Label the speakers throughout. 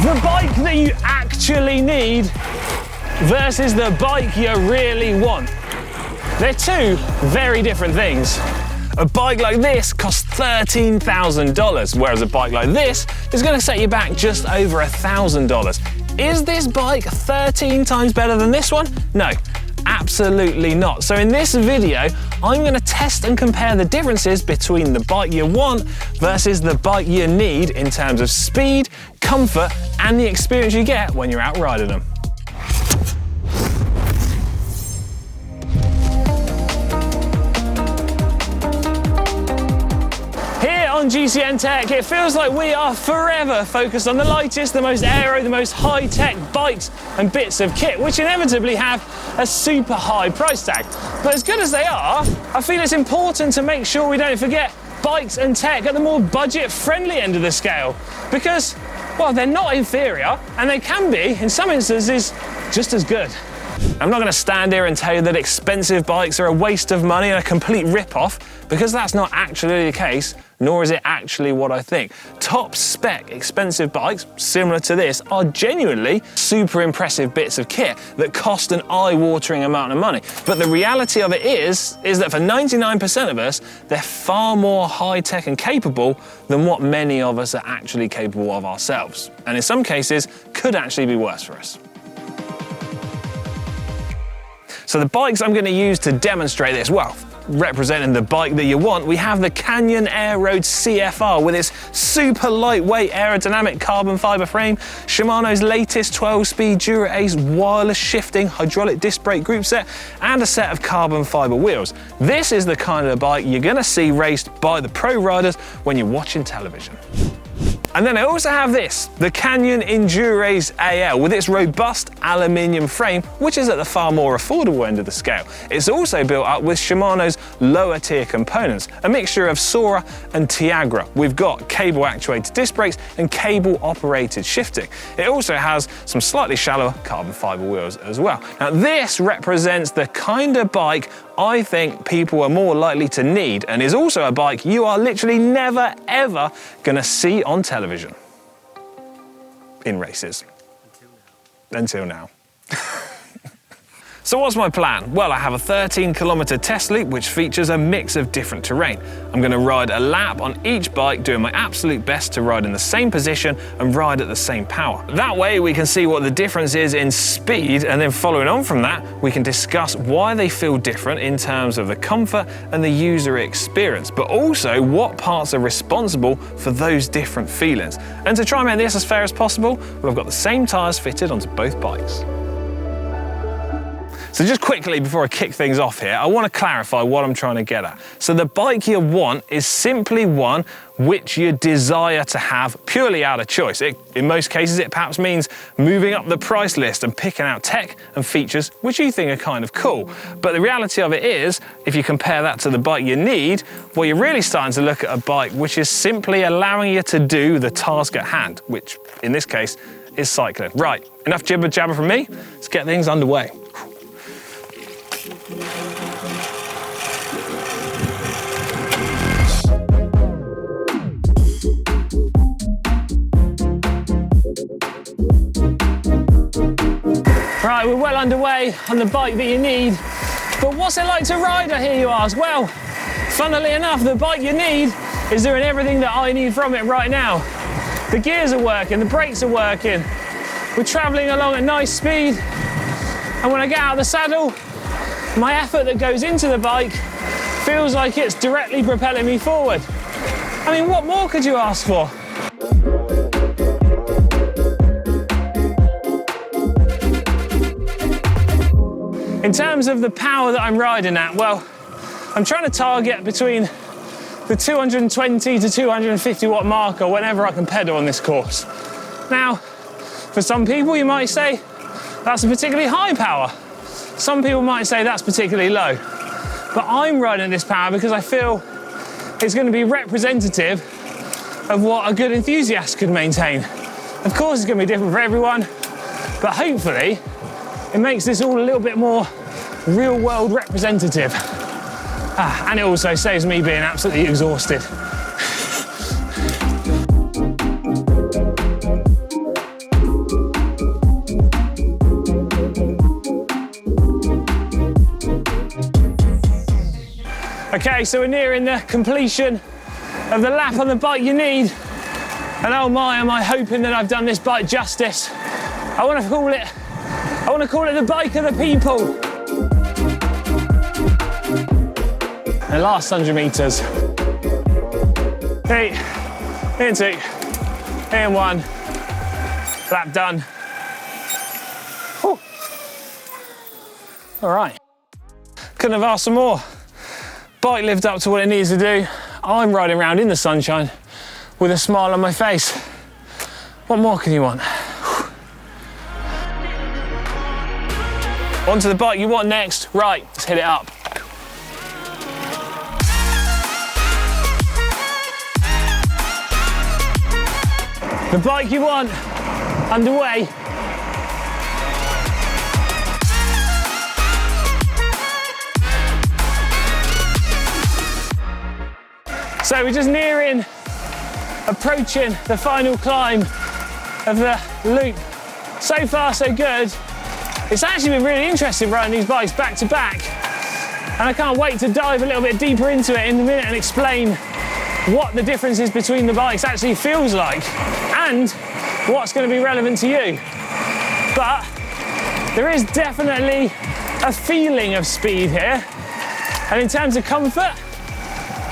Speaker 1: The bike that you actually need versus the bike you really want. They're two very different things. A bike like this costs $13,000, whereas a bike like this is going to set you back just over $1,000. Is this bike 13 times better than this one? No, absolutely not. So in this video, I'm going to test and compare the differences between the bike you want versus the bike you need in terms of speed, comfort, and the experience you get when you're out riding them. On GCN Tech, it feels like we are forever focused on the lightest, the most aero, the most high-tech bikes and bits of kit, which inevitably have a super high price tag. But as good as they are, I feel it's important to make sure we don't forget bikes and tech at the more budget-friendly end of the scale, because, well, they're not inferior, and they can be, in some instances, just as good. I'm not going to stand here and tell you that expensive bikes are a waste of money and a complete rip-off, because that's not actually the case, nor is it actually what I think. Top spec expensive bikes, similar to this, are genuinely super impressive bits of kit that cost an eye-watering amount of money. But the reality of it is that for 99% of us, they're far more high-tech and capable than what many of us are actually capable of ourselves. And in some cases, could actually be worse for us. So the bikes I'm going to use to demonstrate this, well, representing the bike that you want, we have the Canyon Air Road CFR with its super lightweight aerodynamic carbon fiber frame, Shimano's latest 12-speed Dura-Ace wireless shifting hydraulic disc brake group set, and a set of carbon fiber wheels. This is the kind of bike you're going to see raced by the pro riders when you're watching television. And then I also have this, the Canyon Endurace AL, with its robust aluminium frame, which is at the far more affordable end of the scale. It's also built up with Shimano's lower tier components, a mixture of Sora and Tiagra. We've got cable actuated disc brakes and cable operated shifting. It also has some slightly shallower carbon fiber wheels as well. Now this represents the kind of bike I think people are more likely to need, and is also a bike you are literally never ever gonna see on television. In races. Until now. So what's my plan? Well, I have a 13-kilometer test loop which features a mix of different terrain. I'm going to ride a lap on each bike, doing my absolute best to ride in the same position and ride at the same power. That way we can see what the difference is in speed, and then following on from that, we can discuss why they feel different in terms of the comfort and the user experience, but also what parts are responsible for those different feelings. And to try and make this as fair as possible, well, I've got the same tyres fitted onto both bikes. So just quickly, before I kick things off here, I want to clarify what I'm trying to get at. So the bike you want is simply one which you desire to have purely out of choice. In most cases, it perhaps means moving up the price list and picking out tech and features which you think are kind of cool. But the reality of it is, if you compare that to the bike you need, well, you're really starting to look at a bike which is simply allowing you to do the task at hand, which in this case is cycling. Right, enough jibber jabber from me, let's get things underway. Right, we're well underway on the bike that you need. But what's it like to ride, I hear you ask? Well, funnily enough, the bike you need is doing everything that I need from it right now. The gears are working, the brakes are working. We're traveling along at nice speed. And when I get out of the saddle, my effort that goes into the bike feels like it's directly propelling me forward. I mean, what more could you ask for? In terms of the power that I'm riding at, well, I'm trying to target between the 220 to 250 watt marker whenever I can pedal on this course. Now, for some people, you might say that's a particularly high power. Some people might say that's particularly low. But I'm riding this power because I feel it's going to be representative of what a good enthusiast could maintain. Of course, it's going to be different for everyone, but hopefully it makes this all a little bit more real-world representative. And it also saves me being absolutely exhausted. so we're nearing the completion of the lap on the bike you need. And oh my, am I hoping that I've done this bike justice. I want to call it the bike of the people. The last 100 metres. 3, and 2, and 1. Lap done. Whew. All right. Couldn't have asked for more. Bike lived up to what it needs to do. I'm riding around in the sunshine with a smile on my face. What more can you want? On to the bike you want next. Right, let's hit it up. The bike you want, underway. So we're just approaching the final climb of the loop. So far, so good. It's actually been really interesting riding these bikes back to back. And I can't wait to dive a little bit deeper into it in a minute and explain what the differences between the bikes actually feels like and what's going to be relevant to you. But there is definitely a feeling of speed here. And in terms of comfort,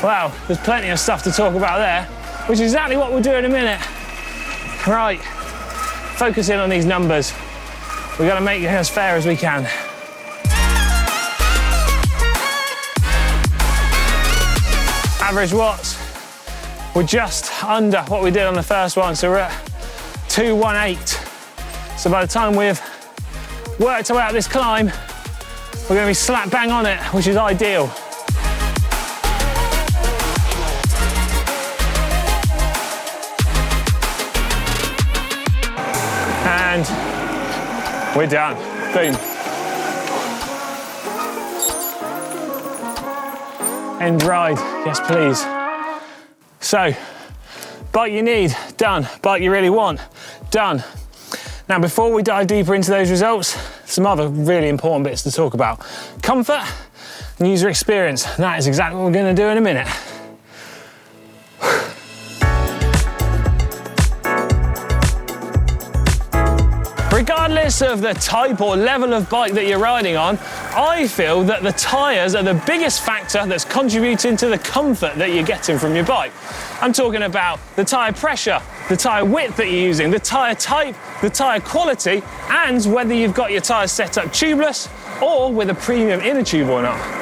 Speaker 1: wow, there's plenty of stuff to talk about there, which is exactly what we'll do in a minute. Right, focus in on these numbers. We've got to make it as fair as we can. Average watts, we're just under what we did on the first one, so we're at 218. So by the time we've worked our way out this climb, we're going to be slap bang on it, which is ideal. And we're done. Boom. End ride, yes please. So, bike you need, done. Bike you really want, done. Now before we dive deeper into those results, some other really important bits to talk about. Comfort and user experience. And that is exactly what we're going to do in a minute. Regardless of the type or level of bike that you're riding on, I feel that the tyres are the biggest factor that's contributing to the comfort that you're getting from your bike. I'm talking about the tyre pressure, the tyre width that you're using, the tyre type, the tyre quality, and whether you've got your tyres set up tubeless or with a premium inner tube or not.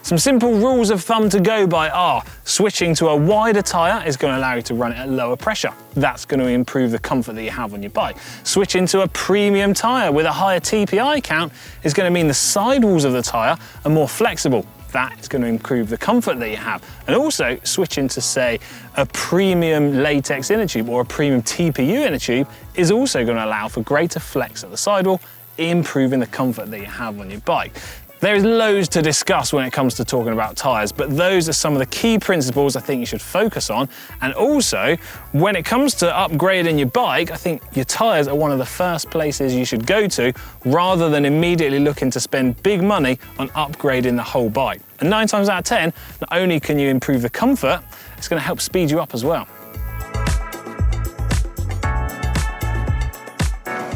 Speaker 1: Some simple rules of thumb to go by are switching to a wider tyre is going to allow you to run it at lower pressure. That's going to improve the comfort that you have on your bike. Switching to a premium tyre with a higher TPI count is going to mean the sidewalls of the tyre are more flexible. That is going to improve the comfort that you have. And also switching to, say, a premium latex inner tube or a premium TPU inner tube is also going to allow for greater flex at the sidewall, improving the comfort that you have on your bike. There is loads to discuss when it comes to talking about tyres, but those are some of the key principles I think you should focus on. And also, when it comes to upgrading your bike, I think your tyres are one of the first places you should go to rather than immediately looking to spend big money on upgrading the whole bike. And 9 times out of 10, not only can you improve the comfort, it's going to help speed you up as well.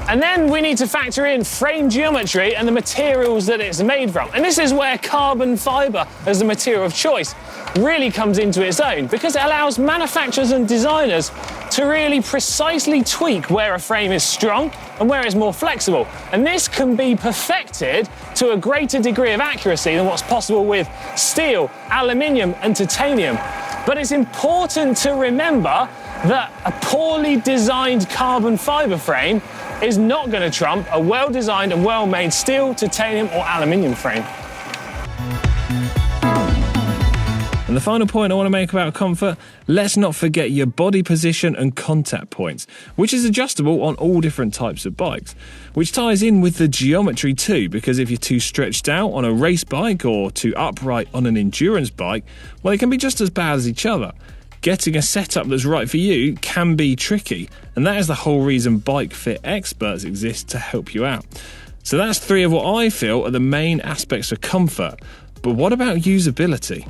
Speaker 1: And then we need to factor in frame geometry and the materials that it's made from. And this is where carbon fibre as the material of choice really comes into its own, because it allows manufacturers and designers to really precisely tweak where a frame is strong and where it's more flexible. And this can be perfected to a greater degree of accuracy than what's possible with steel, aluminium and titanium. But it's important to remember that a poorly designed carbon fibre frame is not going to trump a well-designed and well-made steel, titanium or aluminium frame.
Speaker 2: And the final point I want to make about comfort, let's not forget your body position and contact points, which is adjustable on all different types of bikes, which ties in with the geometry too, because if you're too stretched out on a race bike or too upright on an endurance bike, well, they can be just as bad as each other. Getting a setup that's right for you can be tricky, and that is the whole reason bike fit experts exist to help you out. So that's 3 of what I feel are the main aspects of comfort. But what about usability?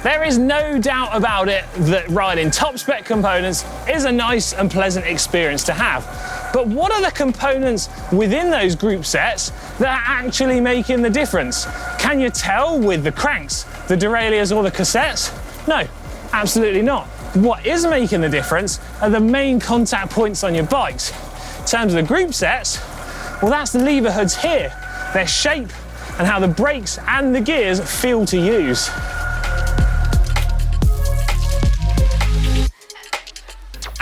Speaker 1: There is no doubt about it that riding top spec components is a nice and pleasant experience to have. But what are the components within those group sets that are actually making the difference? Can you tell with the cranks, the derailleurs or the cassettes? No, absolutely not. What is making the difference are the main contact points on your bikes. In terms of the group sets, well, that's the lever hoods here, their shape and how the brakes and the gears feel to use.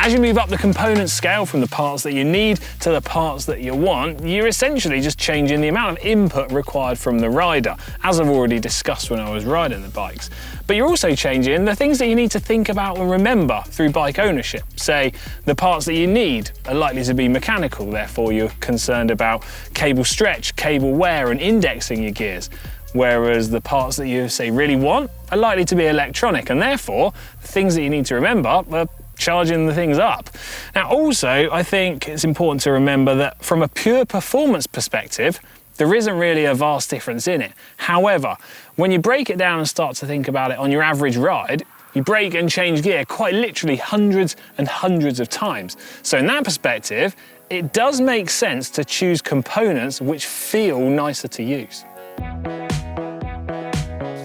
Speaker 1: As you move up the component scale from the parts that you need to the parts that you want, you're essentially just changing the amount of input required from the rider, as I've already discussed when I was riding the bikes. But you're also changing the things that you need to think about and remember through bike ownership. Say, the parts that you need are likely to be mechanical, therefore you're concerned about cable stretch, cable wear and indexing your gears. Whereas the parts that you, say, really want are likely to be electronic, and therefore the things that you need to remember are charging the things up. Now also, I think it's important to remember that from a pure performance perspective, there isn't really a vast difference in it. However, when you break it down and start to think about it on your average ride, you break and change gear quite literally hundreds and hundreds of times. So in that perspective, it does make sense to choose components which feel nicer to use.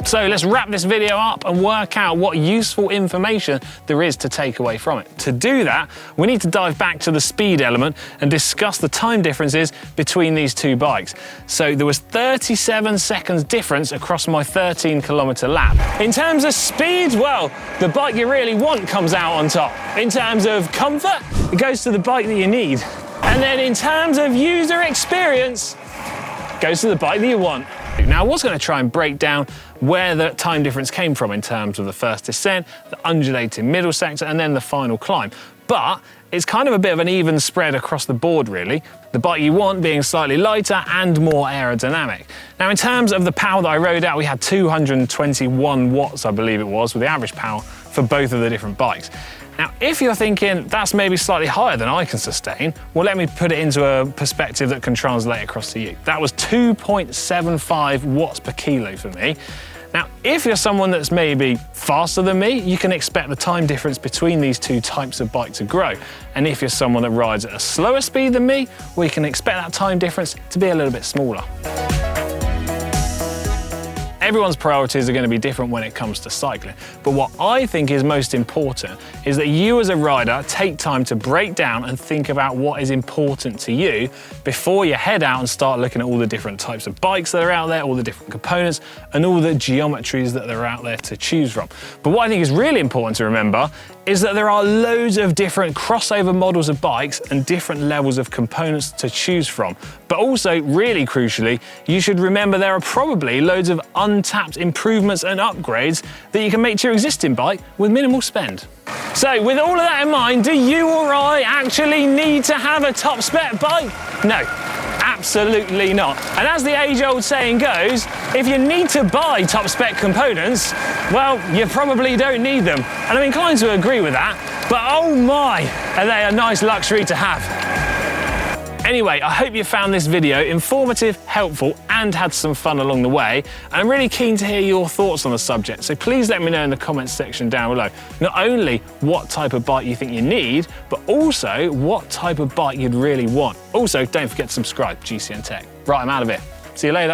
Speaker 1: So let's wrap this video up and work out what useful information there is to take away from it. To do that, we need to dive back to the speed element and discuss the time differences between these two bikes. So there was 37 seconds difference across my 13-kilometer lap. In terms of speed, well, the bike you really want comes out on top. In terms of comfort, it goes to the bike that you need. And then in terms of user experience, it goes to the bike that you want. Now, I was going to try and break down where the time difference came from in terms of the first descent, the undulating middle sector, and then the final climb. But it's kind of a bit of an even spread across the board, really. The bike you want being slightly lighter and more aerodynamic. Now, in terms of the power that I rode out, we had 221 watts, I believe it was, with the average power for both of the different bikes. Now, if you're thinking that's maybe slightly higher than I can sustain, well, let me put it into a perspective that can translate across to you. That was 2.75 watts per kilo for me. Now, if you're someone that's maybe faster than me, you can expect the time difference between these two types of bike to grow. And if you're someone that rides at a slower speed than me, well, you can expect that time difference to be a little bit smaller. Everyone's priorities are going to be different when it comes to cycling, but what I think is most important is that you as a rider take time to break down and think about what is important to you before you head out and start looking at all the different types of bikes that are out there, all the different components and all the geometries that are out there to choose from. But what I think is really important to remember is that there are loads of different crossover models of bikes and different levels of components to choose from. But also, really crucially, you should remember there are probably loads of untapped improvements and upgrades that you can make to your existing bike with minimal spend. So with all of that in mind, do you or I actually need to have a top spec bike? No. Absolutely not. And as the age-old saying goes, if you need to buy top spec components, well, you probably don't need them. And I'm inclined to agree with that, but oh my, are they a nice luxury to have. Anyway, I hope you found this video informative, helpful, and had some fun along the way. And I'm really keen to hear your thoughts on the subject, so please let me know in the comments section down below. Not only what type of bike you think you need, but also what type of bike you'd really want. Also, don't forget to subscribe, GCN Tech. Right, I'm out of here. See you later.